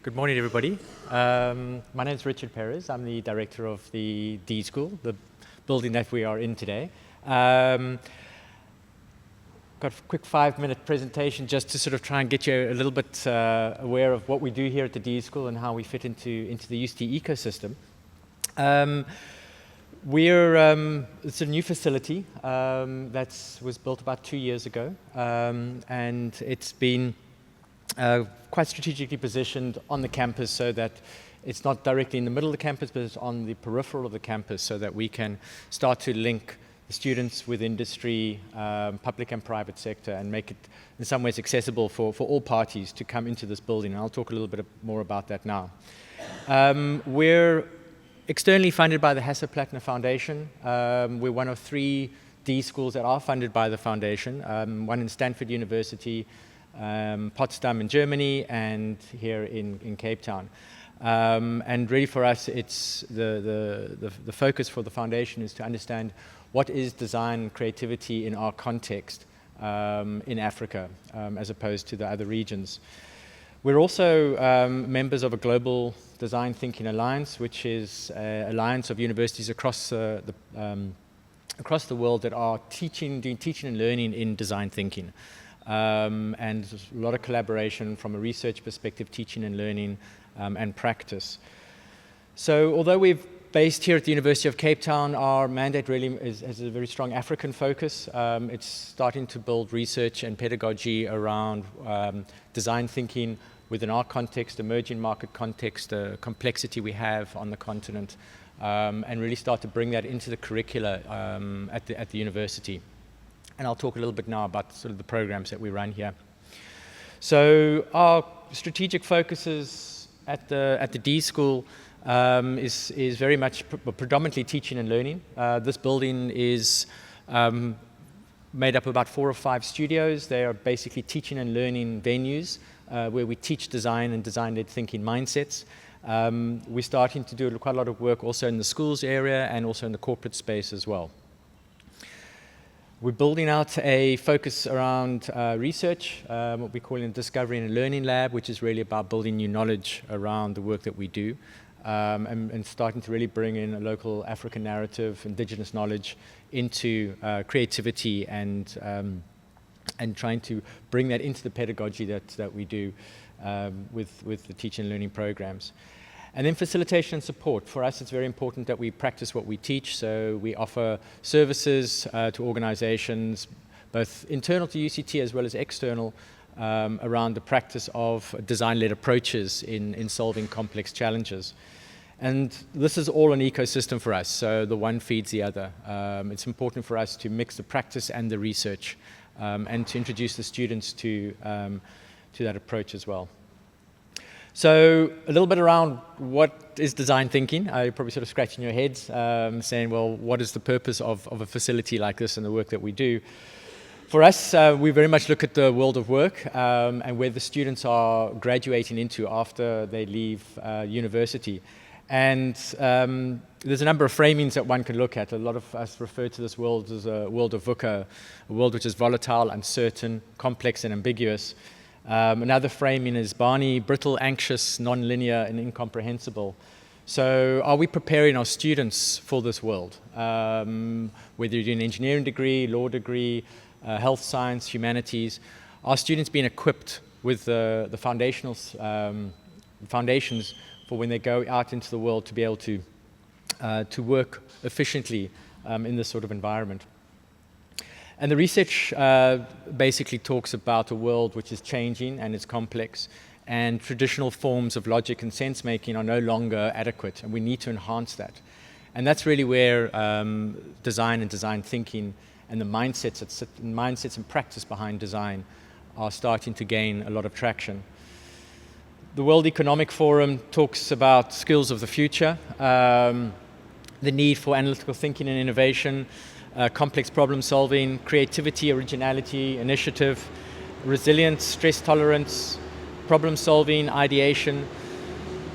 Good morning, everybody. My name is Richard Perez. I'm the director of the D School, the building that we are in today. Got a quick 5-minute presentation just to sort of try and get you a little bit aware of what we do here at the D School and how we fit into the UCT ecosystem. It's a new facility that was built about 2 years ago, and it's been quite strategically positioned on the campus so that it's not directly in the middle of the campus, but it's on the peripheral of the campus so that we can start to link the students with industry, public and private sector, and make it in some ways accessible for all parties to come into this building. And I'll talk a little bit more about that now. We're externally funded by the Hasso Plattner Foundation. We're one of 3 D schools that are funded by the foundation, one in Stanford University, Potsdam in Germany, and here in Cape Town. And really for us, it's the focus for the foundation is to understand what is design and creativity in our context in Africa, as opposed to the other regions. We're also members of a global design thinking alliance, which is an alliance of universities across the world that are doing teaching and learning in design thinking. And there's a lot of collaboration from a research perspective, teaching and learning, and practice. So although we're based here at the University of Cape Town, our mandate really has a very strong African focus. It's starting to build research and pedagogy around design thinking within our context, emerging market context, the complexity we have on the continent, and really start to bring that into the curricula at the university. And I'll talk a little bit now about sort of the programs that we run here. So our strategic focuses at the D School is very much predominantly teaching and learning. This building is made up of about 4 or 5 studios. They are basically teaching and learning venues where we teach design and design-led thinking mindsets. We're starting to do quite a lot of work also in the schools area and also in the corporate space as well. We're building out a focus around research, what we call in Discovery and Learning Lab, which is really about building new knowledge around the work that we do, and starting to really bring in a local African narrative, indigenous knowledge into creativity and trying to bring that into the pedagogy that we do with the teaching and learning programs. And then facilitation and support. For us, it's very important that we practice what we teach. So we offer services to organizations, both internal to UCT as well as external, around the practice of design-led approaches in solving complex challenges. And this is all an ecosystem for us, so the one feeds the other. It's important for us to mix the practice and the research, and to introduce the students to that approach as well. So a little bit around what is design thinking. You're probably sort of scratching your heads, saying, well, what is the purpose of a facility like this and the work that we do? For us, we very much look at the world of work and where the students are graduating into after they leave university. And there's a number of framings that one can look at. A lot of us refer to this world as a world of VUCA, a world which is volatile, uncertain, complex, and ambiguous. Another framing is Barney, brittle, anxious, non-linear, and incomprehensible. So are we preparing our students for this world? Whether you're doing an engineering degree, law degree, health science, humanities, are students being equipped with the foundations for when they go out into the world to be able to work efficiently in this sort of environment? And the research basically talks about a world which is changing and is complex, and traditional forms of logic and sense making are no longer adequate, and we need to enhance that. And that's really where design and design thinking and the mindsets and practice behind design are starting to gain a lot of traction. The World Economic Forum talks about skills of the future, the need for analytical thinking and innovation, complex problem solving, creativity, originality, initiative, resilience, stress tolerance, problem solving, ideation.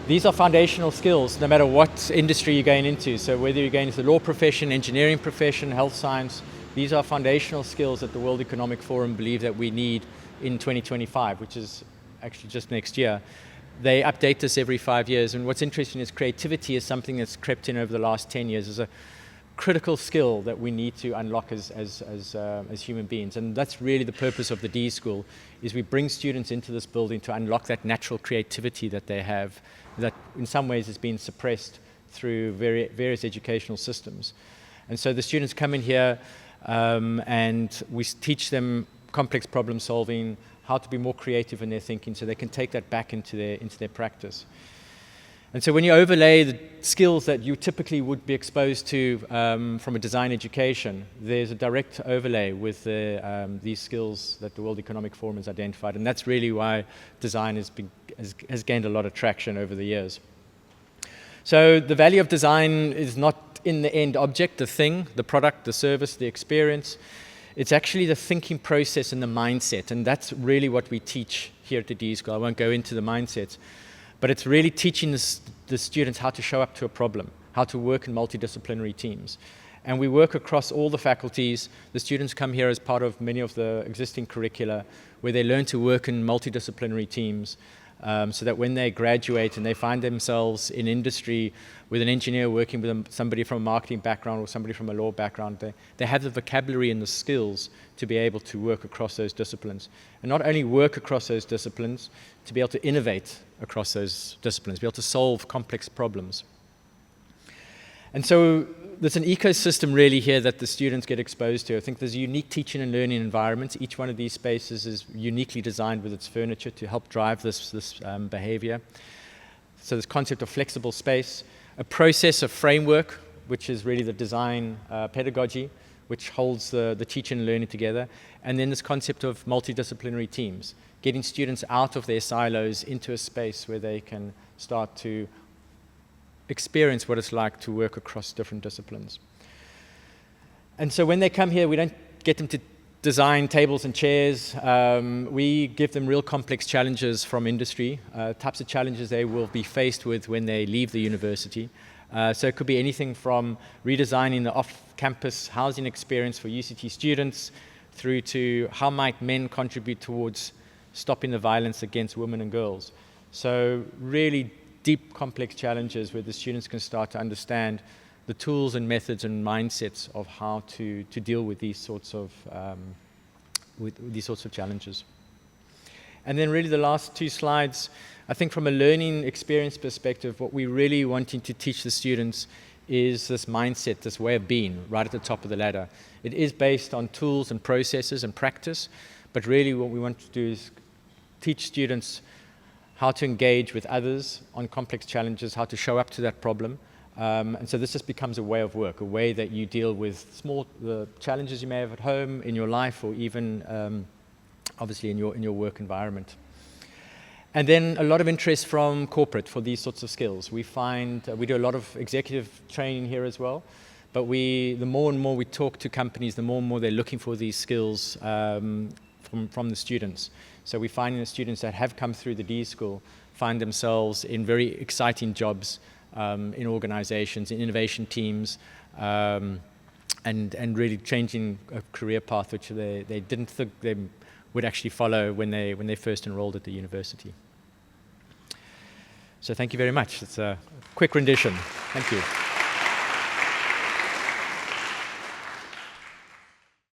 These are foundational skills no matter what industry you're going into. So whether you're going into the law profession, engineering profession, health science, these are foundational skills that the World Economic Forum believe that we need in 2025, which is actually just next year. They update this every 5 years. And what's interesting is creativity is something that's crept in over the last 10 years. It's a critical skill that we need to unlock as human beings. And that's really the purpose of the D School, is we bring students into this building to unlock that natural creativity that they have, that in some ways has been suppressed through various educational systems. And so the students come in here and we teach them complex problem solving, how to be more creative in their thinking so they can take that back into their practice. And so when you overlay the skills that you typically would be exposed to from a design education, there's a direct overlay with these skills that the World Economic Forum has identified. And that's really why design has gained a lot of traction over the years. So the value of design is not in the end object, the thing, the product, the service, the experience. It's actually the thinking process and the mindset. And that's really what we teach here at the D School. I won't go into the mindsets. But it's really teaching the students how to show up to a problem, how to work in multidisciplinary teams. And we work across all the faculties. The students come here as part of many of the existing curricula where they learn to work in multidisciplinary teams so that when they graduate and they find themselves in industry with an engineer working with somebody from a marketing background or somebody from a law background, they have the vocabulary and the skills to be able to work across those disciplines. And not only work across those disciplines, to be able to innovate across those disciplines, be able to solve complex problems. And so there's an ecosystem really here that the students get exposed to. I think there's a unique teaching and learning environment. Each one of these spaces is uniquely designed with its furniture to help drive this behavior. So this concept of flexible space, a process, a framework, which is really the design pedagogy, which holds the teaching and learning together. And then this concept of multidisciplinary teams, getting students out of their silos into a space where they can start to experience what it's like to work across different disciplines. And so when they come here, we don't get them to design tables and chairs. We give them real complex challenges from industry, types of challenges they will be faced with when they leave the university. So it could be anything from redesigning the off-campus housing experience for UCT students through to how might men contribute towards stopping the violence against women and girls. So really deep, complex challenges where the students can start to understand the tools and methods and mindsets of how to deal with these sorts of challenges. And then really the last two slides, I think from a learning experience perspective, what we're really wanting to teach the students is this mindset, this way of being right at the top of the ladder. It is based on tools and processes and practice, but really what we want to do is teach students how to engage with others on complex challenges, how to show up to that problem. And so this just becomes a way of work, a way that you deal with the challenges you may have at home, in your life, or even obviously in your work environment. And then a lot of interest from corporate for these sorts of skills. We find we do a lot of executive training here as well, but the more and more we talk to companies, the more and more they're looking for these skills from the students. So we're finding the students that have come through the D School find themselves in very exciting jobs in organizations, in innovation teams, and really changing a career path which they didn't think they would actually follow when they first enrolled at the university. So thank you very much. It's a quick rendition. Thank you.